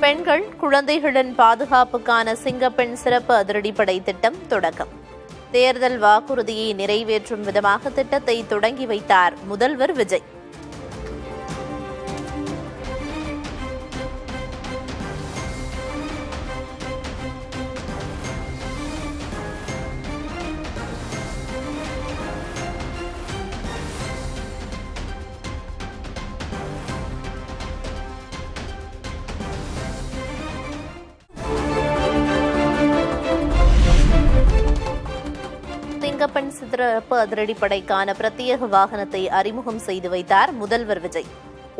பெண்கள் குழந்தைகளின் பாதுகாப்புக்கான சிங்கப்பெண் சிறப்பு அதிரடிப்படை திட்டம் தொடக்கம். தேர்தல் வாக்குறுதியை நிறைவேற்றும் விதமாக திட்டத்தை தொடங்கி வைத்தார் முதல்வர் விஜய். சிங்கப்பெண் சிறப்பு அதிரடிப்படைக்கான பிரத்யேக வாகனத்தை அறிமுகம் செய்து வைத்தார் முதல்வர் விஜய்.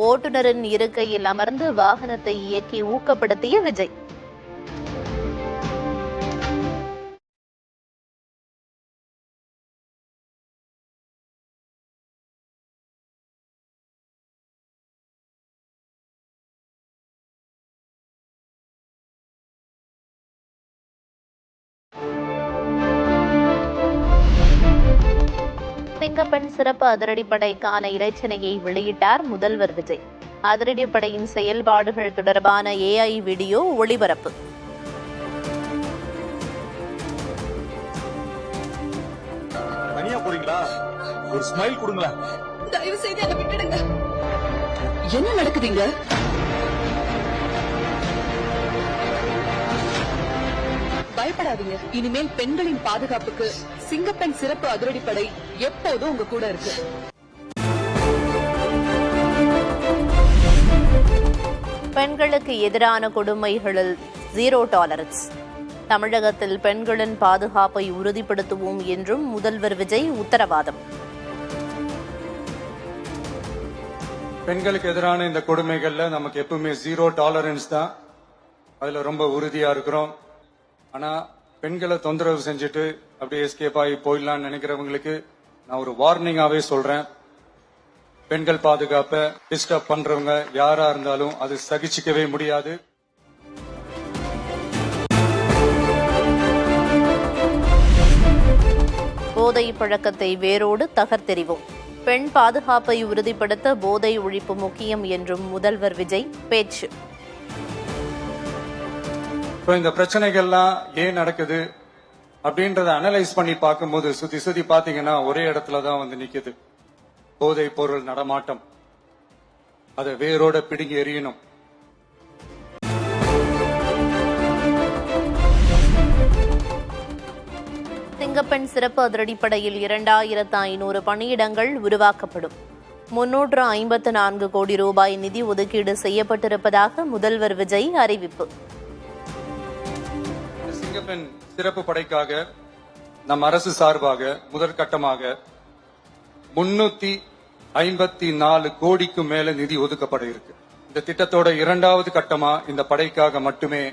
ஓட்டுநரின் இருக்கையில் அமர்ந்து வாகனத்தை இயக்கி ஊக்கப்படுத்திய விஜய். சிங்கப்பெண் சிறப்பு அதிரடிப்படைக்கான இலச்சினையை வெளியிட்டார் முதல்வர் விஜய். அதிரடிப்படையின் செயல்பாடுகள் தொடர்பான AI வீடியோ ஒளிபரப்பு. தனியா போறீங்களா? ஒரு ஸ்மைல் கொடுங்களா? தயவு செய்து என்ன விட்டுடுங்க. என்ன நடக்குதுங்க? பயப்படாதீங்க. இனிமேல் பெண்களின் பாதுகாப்புக்கு சிங்கப்பெண் சிறப்பு அதிரடிப்படை எப்போதும் உங்க கூட இருக்கு. பெண்களுக்கு எதிரான கொடுமைகளில் ஜீரோ டாலரன்ஸ். தமிழகத்தில் பெண்களின் பாதுகாப்பை உறுதிப்படுத்துவோம் என்றும் முதல்வர் விஜய் உத்தரவாதம். பெண்களுக்கு எதிரான இந்த கொடுமைகள்ல நமக்கு எப்பவுமே ஜீரோ டாலரன்ஸ் தான். அதுல ரொம்ப உறுதியா இருக்கிறோம். ஆனா பெண்களை தொந்தரவு செஞ்சுட்டு அப்படியே எஸ்கேப் ஆகி போயிடலாம்னு நினைக்கிறவங்களுக்கு நான் ஒரு வார்னிங்காவே சொல்றேன். பெண்கள் பாதுகாப்பை டிஸ்டர்ப் பண்றவங்க யாரா இருந்தாலும் அது சகிச்சிக்கவே முடியாது. போதை பழக்கத்தை வேரோடு தகர்த்தெறிவோம். பெண் பாதுகாப்பை உறுதிப்படுத்த போதை ஒழிப்பு முக்கியம் என்றும் முதல்வர் விஜய் பேச்சு. இந்த பிரச்சனைகள்லாம் ஏன் நடக்குது அப்படின்றத அனலைஸ் பண்ணி பார்க்கும்போது சுத்தி பாத்தீங்கன்னா ஒரே இடத்துலதான் வந்து நிக்குது. போதை பொருள் நடமாட்டம். அதை வேரோட பிடுங்கி எறியணும். சிங்கப்பெண் சிறப்பு அதிரடிப்படையில் 2500 பணியிடங்கள் உருவாக்கப்படும். 354 கோடி ரூபாய் நிதி ஒதுக்கீடு செய்யப்பட்டிருப்பதாக முதல்வர் விஜய் அறிவிப்பு. சிங்கப்பெண் சிறப்பு படைக்காக நம் அரசு சார்பாக முதற்கட்டமாக 354 கோடிக்கு மேல நிதி ஒதுக்கப்பட இருக்கு. இந்த திட்டத்தோட இரண்டாவது கட்டமா இந்த படைக்காக மட்டுமே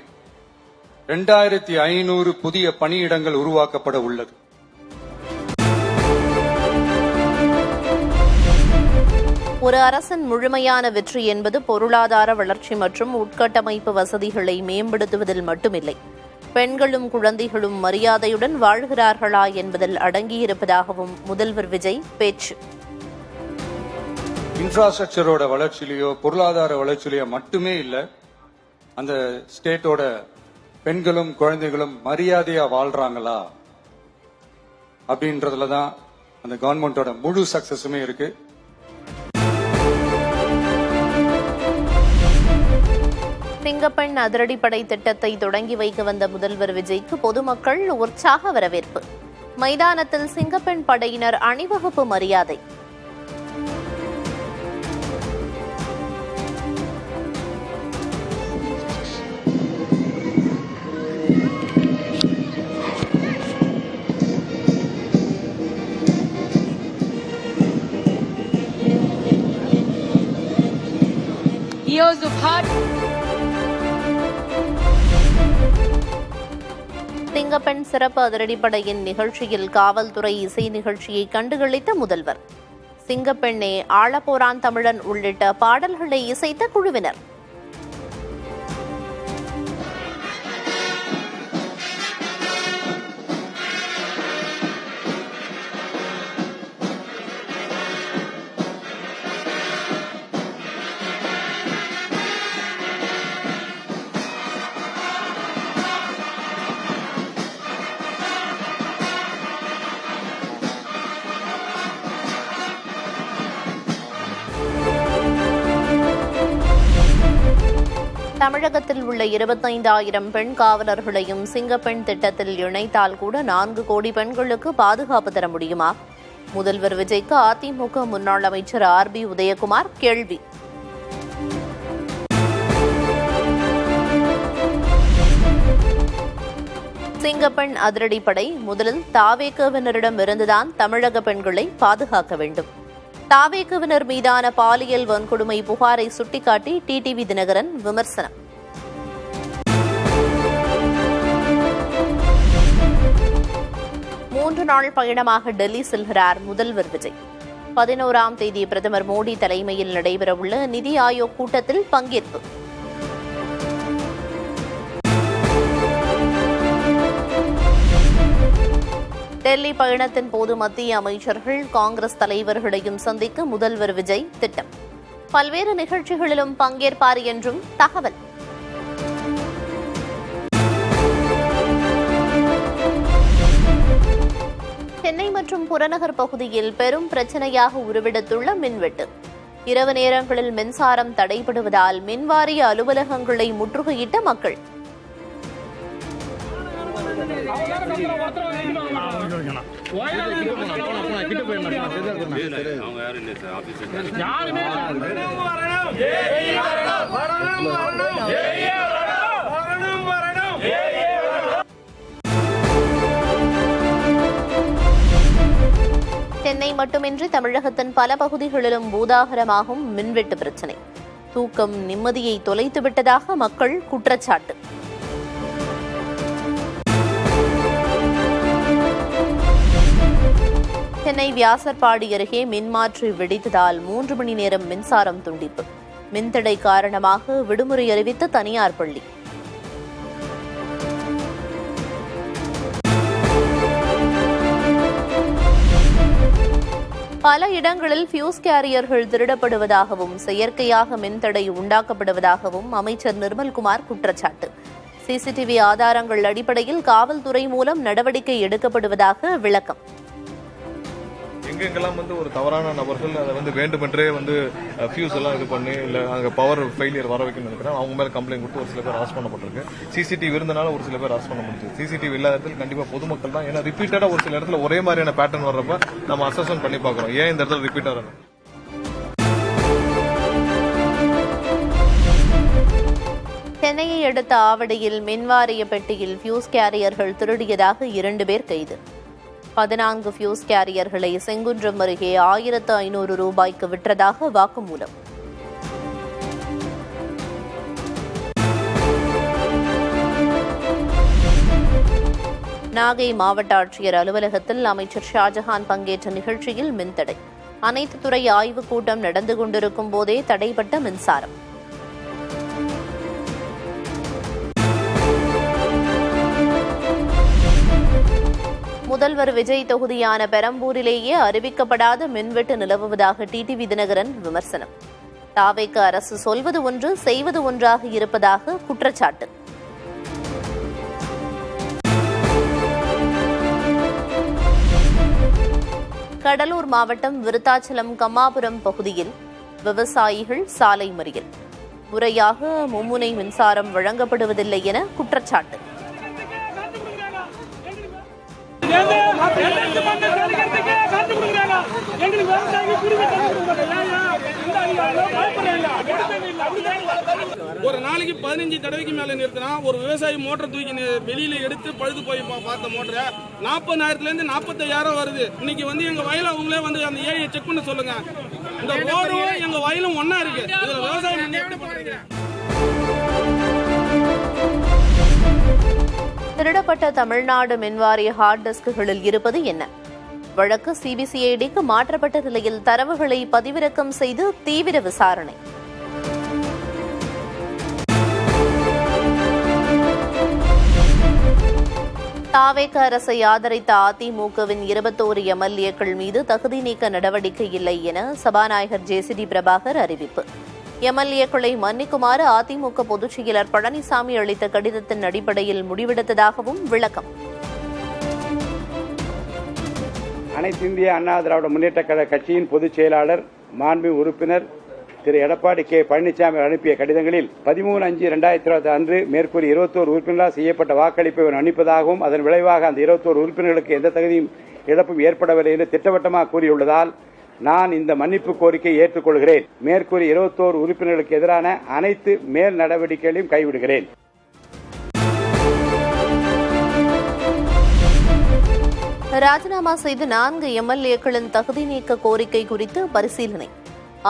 2500 புதிய பணியிடங்கள் உருவாக்கப்பட உள்ளது. ஒரு அரசின் முழுமையான வெற்றி என்பது பொருளாதார வளர்ச்சி மற்றும் உட்கட்டமைப்பு வசதிகளை மேம்படுத்துவதில் மட்டுமில்லை, பெண்களும் குழந்தைகளும் மரியாதையுடன் வாழ்கிறார்களா என்பதில் அடங்கியிருப்பதாகவும் முதல்வர் விஜய் பேச்சு. இன்ஃப்ராஸ்ட்ரக்சரோட வளர்ச்சியிலேயோ பொருளாதார வளர்ச்சியிலேயோ மட்டுமே இல்ல, அந்த ஸ்டேட்டோட பெண்களும் குழந்தைகளும் மரியாதையா வாழ்றாங்களா அப்படின்றதுலதான் அந்த கவர்மெண்டோட முழு சக்சஸுமே இருக்கு. சிங்கப்பெண் அதிரடிப்படை திட்டத்தை தொடங்கி வைக்க வந்த முதல்வர் விஜய்க்கு பொதுமக்கள் உற்சாக வரவேற்பு. மைதானத்தில் சிங்கப்பெண் படையினர் அணிவகுப்பு மரியாதை. Years of hard சிங்கப்பெண் சிறப்பு அதிரடிப்படையின் நிகழ்ச்சியில் காவல்துறை இசை நிகழ்ச்சியை கண்டுகளித்த முதல்வர். சிங்கப்பெண்ணே ஆளப்போரான் தமிழன் உள்ளிட்ட பாடல்களை இசைத்த குழுவினர். தமிழகத்தில் உள்ள 25,000 பெண் காவலர்களையும் சிங்கப்பெண் திட்டத்தில் இணைத்தால் கூட 4 கோடி பெண்களுக்கு பாதுகாப்பு தர முடியுமா? முதல்வர் விஜய்க்கு அதிமுக முன்னாள் அமைச்சர் RB உதயகுமார் கேள்வி. சிங்கப்பெண் அதிரடிப்படை முதலில் தாவேகவினரிடம் இருந்துதான் தமிழக பெண்களை பாதுகாக்க வேண்டும். தாவேகவினர் மீதான பாலியல் வன்கொடுமை புகாரை சுட்டிக்காட்டி டிடிவி தினகரன் விமர்சனம். மூன்று நாள் பயணமாக டெல்லி செல்கிறார் முதல்வர் விஜய். 11ஆம் தேதி பிரதமர் மோடி தலைமையில் நடைபெறவுள்ள நிதி ஆயோக் கூட்டத்தில் பங்கேற்பு. டெல்லி பயணத்தின் போது மத்திய அமைச்சர்கள் காங்கிரஸ் தலைவர்களையும் சந்திக்க முதல்வர் விஜய் திட்டம். பல்வேறு நிகழ்ச்சிகளிலும் பங்கேற்பார் என்றும் தகவல். சென்னை மற்றும் புறநகர் பகுதியில் பெரும் பிரச்சனையாக உருவெடுத்துள்ள மின்வெட்டு. இரவு நேரங்களில் மின்சாரம் தடைபடுவதால் மின்வாரிய அலுவலகங்களை முற்றுகையிட்ட மக்கள். சென்னை மட்டுமின்றி தமிழகத்தின் பல பகுதிகளிலும் பூதாகரமாகும் மின்வெட்டு பிரச்சினை தூக்கம் நிம்மதியை தொலைத்துவிட்டதாக மக்கள் குற்றச்சாட்டு. சென்னை வியாசர்பாடி அருகே மின்மாற்றி வெடித்ததால் 3 மணி நேரம் மின்சாரம் துண்டிப்பு. மின்தடை காரணமாக விடுமுறை அறிவித்த தனியார் பள்ளி. பல இடங்களில் ஃபியூஸ் கேரியர்கள் திருடப்படுவதாகவும் செயற்கையாக மின்தடை உண்டாக்கப்படுவதாகவும் அமைச்சர் நிர்மல்குமார் குற்றச்சாட்டு. சிசிடிவி ஆதாரங்கள் அடிப்படையில் காவல்துறை மூலம் நடவடிக்கை எடுக்கப்படுவதாக விளக்கம். எங்கெங்கெல்லாம் ஒரு தவறான நபர்கள் அதை வேண்டுமென்றே ஃபியூஸ் எல்லாம் இது பண்ணி இல்ல அங்க பவர் ஃபெயிலியர் வர வைக்கணும்னு நினைக்கிறேன். அவங்க மேல கம்ப்ளைண்ட் கொடுத்து ஒரு சில பேர் அரெஸ்ட் பண்ணப்பட்டிருக்கு. சிசிடிவி இருந்தனால ஒரு சில பேர் அரெஸ்ட் பண்ண முடிஞ்சு. சிசிடிவி இல்லாத இடத்துல கண்டிப்பா பொதுமக்கள் தான். ஏன்னா ரிப்பீட்டடா ஒரு சில இடத்துல ஒரே மாதிரியான பேட்டர்ன் வர்றப்ப நம்ம அசஸ்மெண்ட் பண்ணி பார்க்கறோம். ஏன் இந்த இடத்துல ரிப்பீட் ஆகுது? சென்னையை அடுத்த ஆவடியில் மின்வாரிய பெட்டியில் ஃபியூஸ் கேரியர்கள் திருடியதாக 2 பேர் கைது. 14 ஃபியூஸ் கேரியர்களை செங்குன்றம் அருகே 1500 ரூபாய்க்கு விற்றதாக வாக்குமூலம். நாகை மாவட்ட ஆட்சியர் அலுவலகத்தில் அமைச்சர் ஷாஜஹான் பங்கேற்ற நிகழ்ச்சியில் மின்தடை. அனைத்து துறை ஆய்வுக் கூட்டம் நடந்து கொண்டிருக்கும் போதே தடைப்பட்ட மின்சாரம். முதல்வர் விஜய் தொகுதியான பெரம்பூரிலேயே அறிவிக்கப்படாத மின்வெட்டு நிலவுவதாக டிடிவி தினகரன் விமர்சனம். தாவேக அரசு சொல்வது ஒன்று செய்வது ஒன்றாக இருப்பதாக குற்றச்சாட்டு. கடலூர் மாவட்டம் விருத்தாச்சலம் கம்மாபுரம் பகுதியில் விவசாயிகள் சாலை மறியல். முறையாக மும்முனை மின்சாரம் வழங்கப்படுவதில்லை என குற்றச்சாட்டு. ஒரு நாளைக்கு 15 தடவைக்கு மேல நிறுத்தினா ஒரு விவசாயி மோட்டர் தூக்கி வெளியில எடுத்து பழுது போய் பார்த்த மோட்டரை 40,000 இருந்து 45,000 வருது. இன்னைக்கு எங்க வயல அவங்களே அந்த ஏரியை செக் பண்ண சொல்லுங்க. இந்த ரோடும் எங்க வயலும் ஒன்னா இருக்கு. இதுல விவசாயம் எப்படி பண்றீங்க? திருடப்பட்ட தமிழ்நாடு மின்வாரிய ஹார்ட் டிஸ்குகளில் இருப்பது என்ன? வழக்கு சிபிசிஐடிக்கு மாற்றப்பட்ட நிலையில் தரவுகளை பதிவிறக்கம் செய்து தீவிர விசாரணை. தாவேக அரசை ஆதரித்த அதிமுகவின் 21 எம்எல்ஏக்கள் மீது தகுதி நீக்க நடவடிக்கை இல்லை என சபாநாயகர் ஜேசிடி பிரபாகர் அறிவிப்பு. எம்எல்ஏக்களை மன்னிக்குமாறு அதிமுக பொதுச் செயலர் பழனிசாமி அளித்த கடிதத்தின் அடிப்படையில் முடிவெடுத்ததாகவும் விளக்கம். அனைத்து இந்திய அண்ணா திராவிட முன்னேற்ற கழக கட்சியின் பொதுச் செயலாளர் மாண்பு உறுப்பினர் திரு எடப்பாடி கே பழனிசாமி அனுப்பிய கடிதங்களில் 13/5/2020 அன்று மேற்கூறிய 21 உறுப்பினரால் செய்யப்பட்ட வாக்களிப்பை மன்னிப்பதாகவும் அதன் விளைவாக அந்த 21 உறுப்பினர்களுக்கு எந்த தகுதியும் இழப்பும் ஏற்படவில்லை என்று திட்டவட்டமாக கூறியுள்ளதால் நான் இந்த மன்னிப்பு கோரிக்கையை ஏற்றுக்கொள்கிறேன். மேற்கூறிய 21 உறுப்பினர்களுக்கு எதிரான அனைத்து மேல் நடவடிக்கைகளையும் கைவிடுகிறேன். ராஜினாமா செய்த 4 எம்எல்ஏக்களின் தகுதி நீக்க கோரிக்கை குறித்து பரிசீலனை.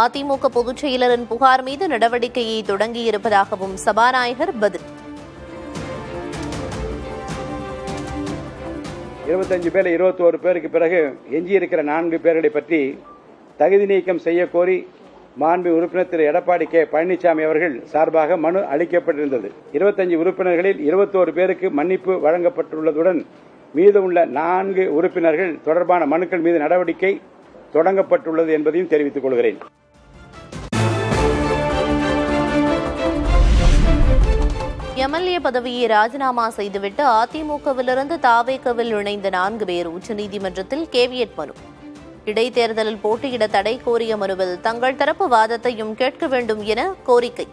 அதிமுக பொதுச் செயலரின் புகார் மீது நடவடிக்கையை தொடங்கியிருப்பதாகவும் சபாநாயகர் பதில். 25 பேர் 21 பேருக்கு பிறகு எஞ்சியிருக்கிற 4 பேர்களை பற்றி தகுதி நீக்கம் செய்ய கோரி மாண்பு உறுப்பினர் திரு எடப்பாடி கே பழனிசாமி அவர்கள் சார்பாக மனு அளிக்கப்பட்டிருந்தது. 25 உறுப்பினர்களில் 21 பேருக்கு மன்னிப்பு வழங்கப்பட்டுள்ளதுடன் மீதமுள்ள 4 உறுப்பினர்கள் தொடர்பான மனுக்கள் மீது நடவடிக்கை தொடங்கப்பட்டுள்ளது என்பதையும் தெரிவித்துக் கொள்கிறேன். எம்எல்ஏ பதவியை ராஜினாமா செய்துவிட்டு அதிமுகவிலிருந்து தாவேகவில் இணைந்த 4 பேர் உச்சநீதிமன்றத்தில் கேவியட் மனு. இடைத்தேர்தலில் போட்டியிட தடை கோரிய மனுவில் தங்கள் தரப்பு வாதத்தையும் கேட்க வேண்டும் என கோரிக்கை.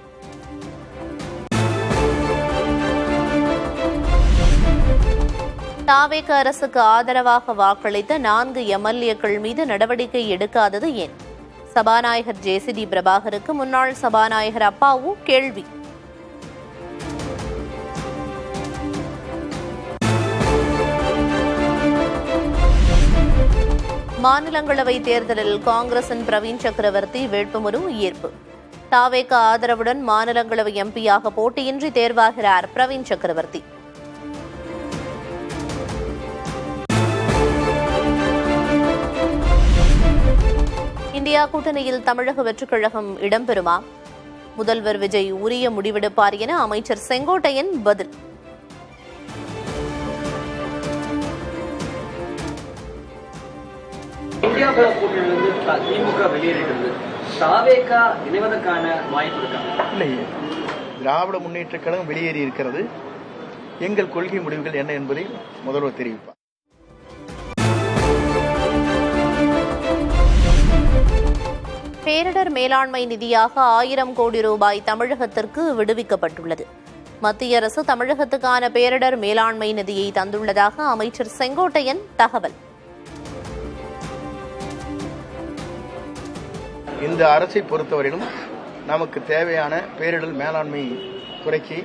தாவேக அரசுக்கு ஆதரவாக வாக்களித்த 4 எம்எல்ஏக்கள் மீது நடவடிக்கை எடுக்காதது ஏன்? சபாநாயகர் ஜேசிடி பிரபாகருக்கு முன்னாள் சபாநாயகர் அப்பாவு கேள்வி. மாநிலங்களவை தேர்தலில் காங்கிரசின் பிரவீன் சக்கரவர்த்தி வேட்புமனு ஏற்பு. தாவேக ஆதரவுடன் மாநிலங்களவை எம்பியாக போட்டியின்றி தேர்வாகிறார் பிரவீன் சக்கரவர்த்தி. இந்தியா கூட்டணியில் தமிழக வெற்றிக் கழகம் இடம்பெறுமா? முதல்வர் விஜய் உரிய முடிவெடுப்பார் என அமைச்சர் செங்கோட்டையன் பதில். இந்தியா கூட்டணியிலிருந்து திமுக வெளியேறிட்டு தாவேகா இணைவதற்கான வாய்ப்பு இருக்கா? இல்லையே, திராவிட முன்னேற்ற கழகம் வெளியேறி இருக்கிறது. எங்கள் கொள்கை முடிவுகள் என்ன என்பதை முதல்வர் தெரிவிப்பார். பேரிடர் மேலாண்மை நிதியாக 1000 கோடி ரூபாய் தமிழகத்திற்கு விடுவிக்கப்பட்டுள்ளது. மத்திய அரசு தமிழகத்துக்கான பேரிடர் மேலாண்மை நிதியை தந்துள்ளதாக அமைச்சர் செங்கோட்டையன் தகவல். இந்த அரசை பொறுத்தவரையிலும் நமக்கு தேவையான பேரிடர் மேலாண்மை துறைக்கு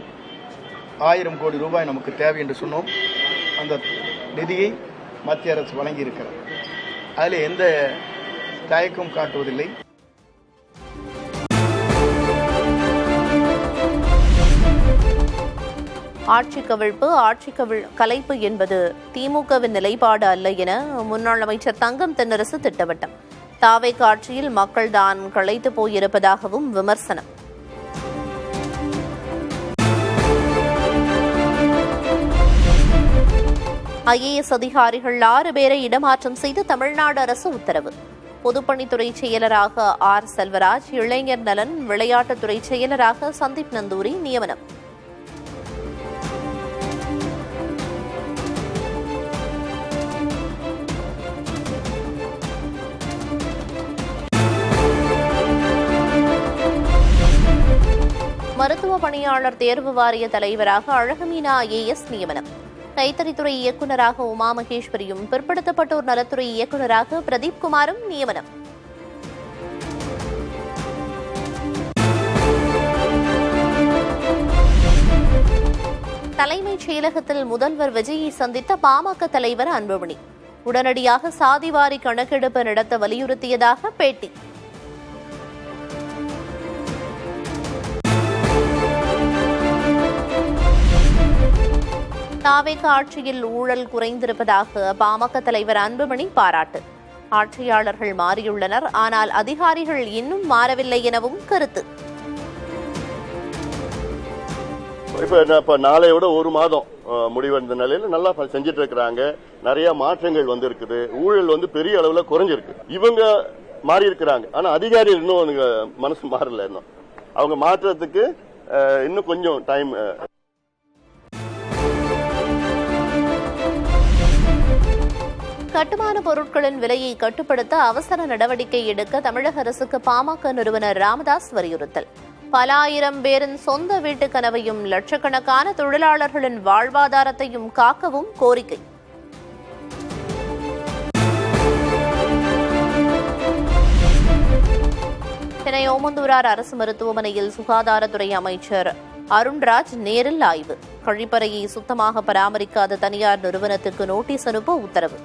1000 கோடி ரூபாய் நமக்கு தேவை என்று சொன்னோம். அந்த நிதியை மத்திய அரசு வழங்கியிருக்கிறது. அதில் எந்த தயக்கம் காட்டுவதில்லை. ஆட்சி கவிழ்ப்பு கலைப்பு என்பது திமுகவின் நிலைப்பாடு அல்ல என முன்னாள் அமைச்சர் தங்கம் தென்னரசு திட்டவட்டம். தாவேக ஆட்சியில் மக்கள் தான் களைத்து போயிருப்பதாகவும் விமர்சனம். ஐஏஎஸ் அதிகாரிகள் 6 பேரை இடமாற்றம் செய்து தமிழ்நாடு அரசு உத்தரவு. பொதுப்பணித்துறை செயலராக ஆர் செல்வராஜ், இளைஞர் நலன் விளையாட்டுத்துறை செயலராக சந்தீப் நந்தூரி நியமனம். மருத்துவ பணியாளர் தேர்வு வாரிய தலைவராக அழகுமீனா ஐஏஎஸ் நியமனம். கைத்தறித்துறை இயக்குநராக உமா மகேஸ்வரியும் பிற்படுத்தப்பட்டோர் நலத்துறை இயக்குநராக பிரதீப் குமாரும் நியமனம். தலைமைச் செயலகத்தில் முதல்வர் விஜயை சந்தித்த பாமக தலைவர் அன்புமணி உடனடியாக சாதிவாரி கணக்கெடுப்பு நடத்த வலியுறுத்தியதாக பேட்டி. தாவேக ஆட்சியில் ஊழல் குறைந்திருப்பதாக பாமக தலைவர் அன்புமணி பாராட்டு. ஆட்சியாளர்கள் மாறியுள்ளனர், ஆனால் அதிகாரிகள் இன்னும் மாறவில்லை எனவும் கருத்து. இப்ப நாளையோட 1 மாதம் முடிவடைந்த நிலையில நல்லா செஞ்சிட்டு இருக்கிறாங்க. நிறைய மாற்றங்கள் வந்து இருக்குது. ஊழல் பெரிய அளவுல குறைஞ்சிருக்கு. இவங்க மாறி இருக்கிறாங்க, ஆனா அதிகாரிகள் இன்னும் மனசு மாறல. இன்னும் அவங்க மாற்றத்துக்கு இன்னும் கொஞ்சம் டைம். கட்டுமான பொருட்களின் விலையை கட்டுப்படுத்த அவசர நடவடிக்கை எடுக்க தமிழக அரசுக்கு பாமக நிறுவனர் ராமதாஸ் வலியுறுத்தல். பல ஆயிரம் பேரின் சொந்த வீட்டு கனவையும் லட்சக்கணக்கான தொழிலாளர்களின் வாழ்வாதாரத்தையும் காக்கவும் கோரிக்கை. சென்னை ஓமந்தூரார் அரசு மருத்துவமனையில் சுகாதாரத்துறை அமைச்சர் அருண்ராஜ் நேரில் ஆய்வு. கழிப்பறையை சுத்தமாக பராமரிக்காத தனியார் நிறுவனத்துக்கு நோட்டீஸ் அனுப்ப உத்தரவு.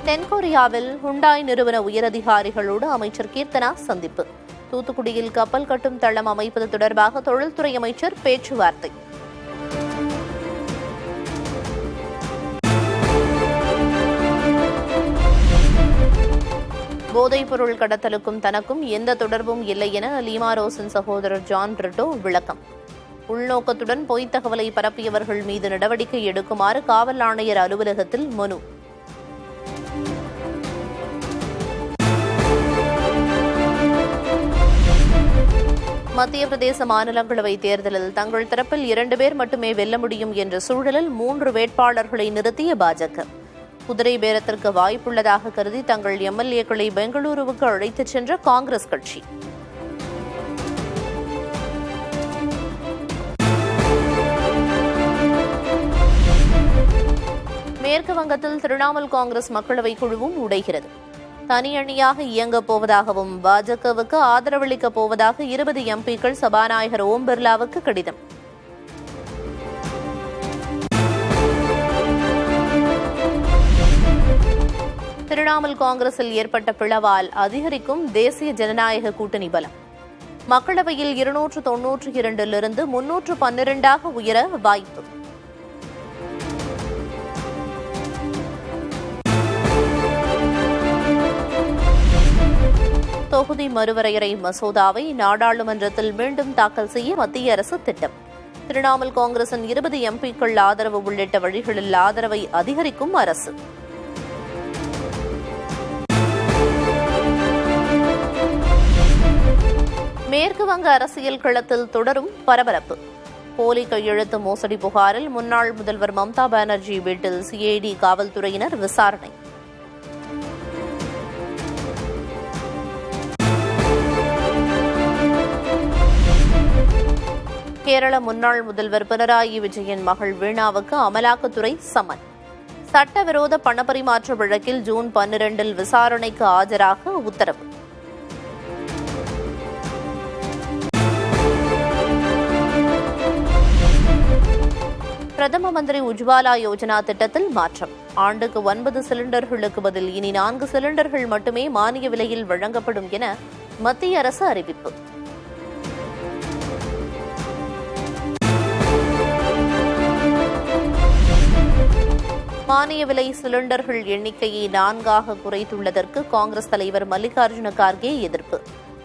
தென்கொரியாவில் ஹுண்டாய் நிறுவன உயரதிகாரிகளோடு அமைச்சர் கீர்த்தனா சந்திப்பு. தூத்துக்குடியில் கப்பல் கட்டும் தளம் அமைப்பது தொடர்பாக தொழில்துறை அமைச்சர் பேச்சுவார்த்தை. போதைப்பொருள் கடத்தலுக்கும் தனக்கும் எந்த தொடர்பும் இல்லை என லீமா ரோஸின் சகோதரர் ஜான் ரிட்டோ விளக்கம். உள்நோக்கத்துடன் பொய்த் தகவலை பரப்பியவர்கள் மீது நடவடிக்கை எடுக்குமாறு காவல் ஆணையர் அலுவலகத்தில் மனு. மத்திய பிரதேச மாநிலங்களவை தேர்தலில் தங்கள் தரப்பில் 2 பேர் மட்டுமே வெல்ல முடியும் என்ற சூழலில் 3 வேட்பாளர்களை நிறுத்திய பாஜக. குதிரை பேரத்திற்கு வாய்ப்புள்ளதாக கருதி தங்கள் எம்எல்ஏக்களை பெங்களூருவுக்கு அழைத்துச் சென்ற காங்கிரஸ் கட்சி. மேற்கு வங்கத்தில் திரிணாமுல் காங்கிரஸ் மக்களவைக் குழுவும் உடைகிறது. தனி அணியாக இயங்கப் போவதாகவும் பாஜகவுக்கு ஆதரவளிக்கப் போவதாக 20 எம்பிக்கள் சபாநாயகர் ஓம் பிர்லாவுக்கு கடிதம். திரிணாமுல் காங்கிரஸில் ஏற்பட்ட பிளவால் அதிகரிக்கும் தேசிய ஜனநாயக கூட்டணி பலம். மக்களவையில் 292 312 உயர வாய்ப்பு. தொகுதி மறுவரையறை மசோதாவை நாடாளுமன்றத்தில் மீண்டும் தாக்கல் செய்ய மத்திய அரசு திட்டம். திரிணாமுல் காங்கிரசின் 20 எம்பிக்கள் ஆதரவு உள்ளிட்ட வழிகளில் ஆதரவை அதிகரிக்கும் அரசு. மேற்கு வங்க அரசியல் களத்தில் தொடரும் பரபரப்பு. போலி கையெழுத்து மோசடி புகாரில் முன்னாள் முதல்வர் மம்தா பானர்ஜி வீட்டில் சிஐடி காவல்துறையினர் விசாரணை. கேரள முன்னாள் முதல்வர் பினராயி விஜயன் மகள் வீணாவுக்கு அமலாக்கத்துறை சம்மன். சட்டவிரோத பணப்பரிமாற்ற வழக்கில் ஜூன் 12 விசாரணைக்கு ஆஜராக உத்தரவு. பிரதம மந்திரி உஜ்வாலா யோஜனா திட்டத்தில் மாற்றம். ஆண்டுக்கு 9 சிலிண்டர்களுக்கு பதில் இனி 4 சிலிண்டர்கள் மட்டுமே மானிய விலையில் வழங்கப்படும் என மத்திய அரசு அறிவிப்பு. மானிய விலை சிலிண்டர்கள் எண்ணிக்கையை 4ஆக குறைத்துள்ளதற்கு காங்கிரஸ் தலைவர் மல்லிகார்ஜுன கார்கே எதிர்ப்பு.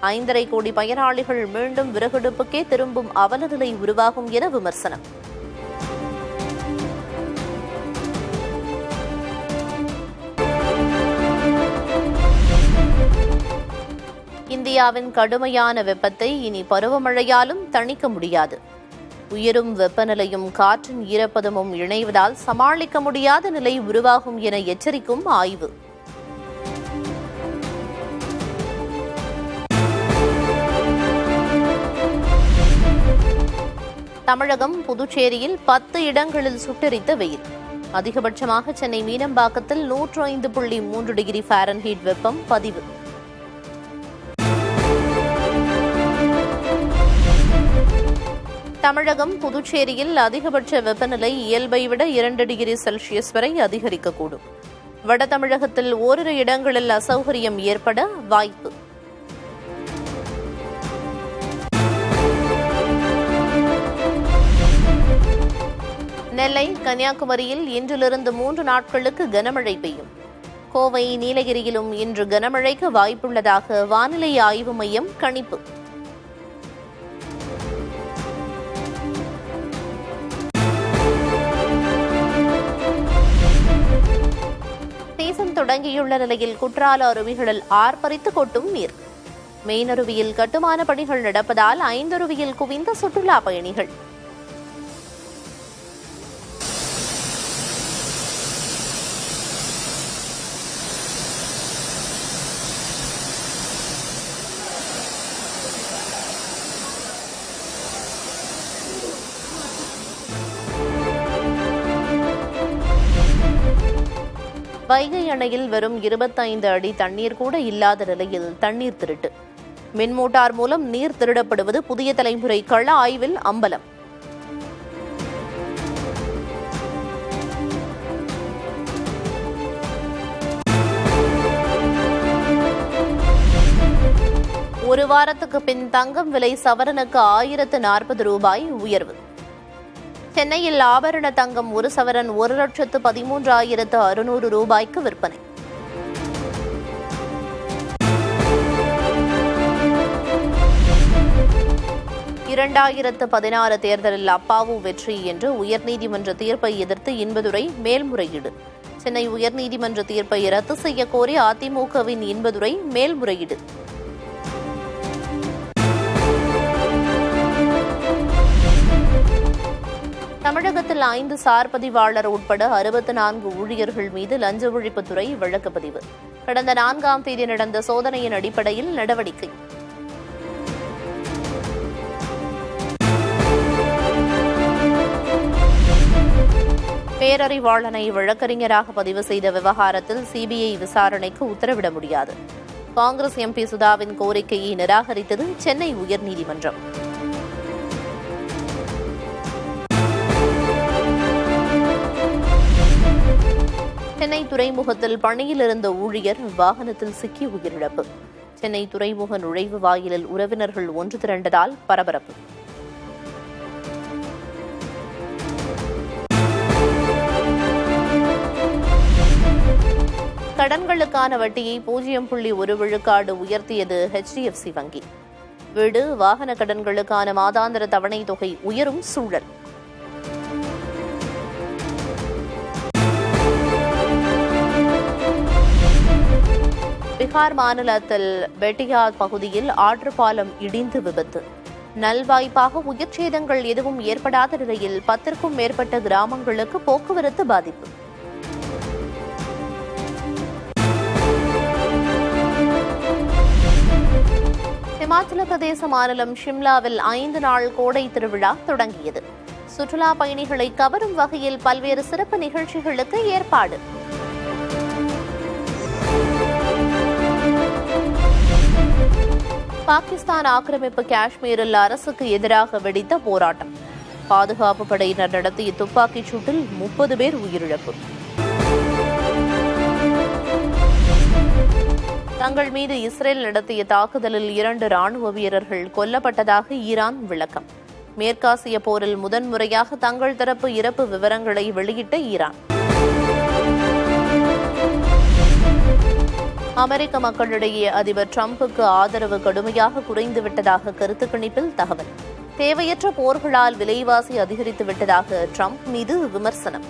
5.5 கோடி பயனாளிகள் மீண்டும் விறகடுப்புக்கே திரும்பும் அவலநிலை உருவாகும் என விமர்சனம். இந்தியாவின் கடுமையான வெப்பத்தை இனி பருவமழையாலும் தணிக்க முடியாது. உயரும் வெப்பநிலையும் காற்றின் ஈரப்பதமும் இணைவதால் சமாளிக்க முடியாத நிலை உருவாகும் என எச்சரிக்கும் ஆய்வு. தமிழகம் புதுச்சேரியில் 10 இடங்களில் சுட்டெரித்த வெயில். அதிகபட்சமாக சென்னை மீனம்பாக்கத்தில் 105.3 டிகிரி ஃபாரன்ஹீட் வெப்பம் பதிவு. தமிழகம் புதுச்சேரியில் அதிகபட்ச வெப்பநிலை இயல்பை விட 2 டிகிரி செல்சியஸ் வரை அதிகரிக்கக்கூடும். வட தமிழகத்தில் ஓரிரு இடங்களில் அசௌகரியம் ஏற்பட வாய்ப்பு. நெல்லை, கன்னியாகுமரியில் இன்றிலிருந்து 3 நாட்களுக்கு கனமழை பெய்யும். கோவை, நீலகிரியிலும் இன்று கனமழைக்கு வாய்ப்புள்ளதாக வானிலை ஆய்வு மையம் கணிப்பு. சீசன் தொடங்கியுள்ள நிலையில் குற்றால அருவிகளில் ஆர்ப்பரித்து கொட்டும் நீர். மெயினருவியில் கட்டுமான பணிகள் நடப்பதால் ஐந்தருவியில் குவிந்த சுற்றுலா பயணிகள். வைகை அணையில் வெறும் 25 அடி தண்ணீர் கூட இல்லாத நிலையில் தண்ணீர் திருட்டு. மின்மோட்டார் மூலம் நீர் திருடப்படுவது புதிய தலைமுறை கள ஆய்வில் அம்பலம். ஒரு வாரத்துக்கு பின் தங்கம் விலை சவரனுக்கு 1040 ரூபாய் உயர்வு. சென்னையில் ஆபரண தங்கம் ஒரு சவரன் 1,13,600 ரூபாய்க்கு விற்பனை. இரண்டாயிரத்து 16 தேர்தலில் அப்பாவு வெற்றி என்று உயர்நீதிமன்ற தீர்ப்பை எதிர்த்து இன்பதுரை மேல்முறையீடு. சென்னை உயர்நீதிமன்ற தீர்ப்பை ரத்து செய்ய கோரி அதிமுகவின் இன்பதுரை மேல்முறையீடு. தமிழகத்தில் 5 சார் பதிவாளர் உட்பட 64 ஊழியர்கள் மீது லஞ்ச ஒழிப்புத்துறை வழக்கு பதிவு. கடந்த 4ஆம் தேதி நடந்த சோதனையின் அடிப்படையில் நடவடிக்கை. பேரறிவாளனை வழக்கறிஞராக பதிவு செய்த விவகாரத்தில் சிபிஐ விசாரணைக்கு உத்தரவிட முடியாது. காங்கிரஸ் எம்பி சுதாவின் கோரிக்கையை நிராகரித்தது சென்னை உயர்நீதிமன்றம். சென்னை துறைமுகத்தில் பணியில் இருந்த ஊழியர் வாகனத்தில் சிக்கி உயிரிழப்பு. சென்னை துறைமுக நுழைவு வாயிலில் உறவினர்கள் ஒன்று திரண்டதால் பரபரப்பு. கடன்களுக்கான வட்டியை 0.1 விழுக்காடு உயர்த்தியது HDFC வங்கி. வீடு, வாகன கடன்களுக்கான மாதாந்திர தவணை தொகை உயரும் சூழல். பீகார் மாநிலத்தில் பெட்டியா பகுதியில் ஆற்றுப்பாலம் இடிந்து விபத்து. நல்வாய்ப்பாக உயிர்ச்சேதங்கள் எதுவும் ஏற்படாத நிலையில் 10க்கும் மேற்பட்ட கிராமங்களுக்கு போக்குவரத்து பாதிப்பு. இமாச்சல பிரதேச மாநிலம் ஷிம்லாவில் 5 நாள் கோடை திருவிழா தொடங்கியது. சுற்றுலா பயணிகளை கவரும் வகையில் பல்வேறு சிறப்பு நிகழ்ச்சிகளுக்கு ஏற்பாடு. பாகிஸ்தான் ஆக்கிரமிப்பு காஷ்மீரில் அரசுக்கு எதிராக வெடித்த போராட்டம். பாதுகாப்பு படையினர் நடத்திய துப்பாக்கிச் சூட்டில் 30 பேர் உயிரிழப்பு. தங்கள் மீது இஸ்ரேல் நடத்திய தாக்குதலில் 2 ராணுவ வீரர்கள் கொல்லப்பட்டதாக ஈரான் விளக்கம். மேற்காசிய போரில் முதன்முறையாக தங்கள் தரப்பு இறப்பு விவரங்களை வெளியிட்ட ஈரான். அமெரிக்க மக்களிடையே அதிபர் டிரம்புக்கு ஆதரவு கடுமையாக குறைந்துவிட்டதாக கருத்து கணிப்பில் தகவல். தேவையற்ற போர்களால் விலைவாசி அதிகரித்துவிட்டதாக டிரம்ப் மீது விமர்சனம்.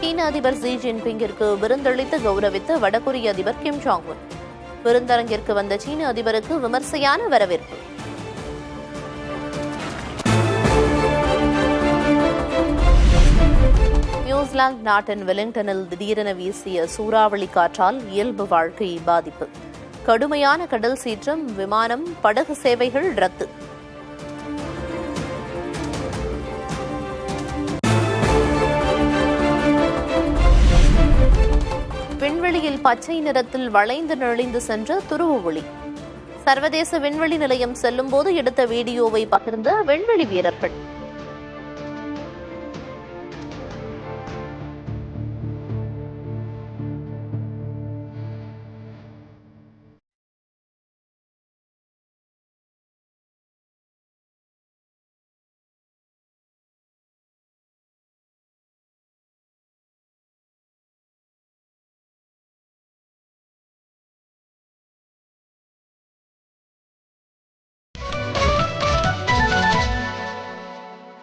சீன அதிபர் ஜி ஜின்பிங்கிற்கு விருந்தளித்து கௌரவித்த வடகொரிய அதிபர் கிம் ஜாங் உன். விருந்தரங்கிற்கு வந்த சீன அதிபருக்கு விமர்சையான வரவேற்பு. நியூசிலாந்து நாட்டின் வெலிங்டனில் திடீரென வீசிய சூறாவளி காற்றால் இயல்பு வாழ்க்கை பாதிப்பு. கடுமையான கடல் சீற்றம், விமானம், படகு சேவைகள் ரத்து. விண்வெளியில் பச்சை நிறத்தில் வளைந்து நெளிந்து சென்ற துருவ ஒளி. சர்வதேச விண்வெளி நிலையம் செல்லும்போது எடுத்த வீடியோவை பகிர்ந்த விண்வெளி வீரர்கள்.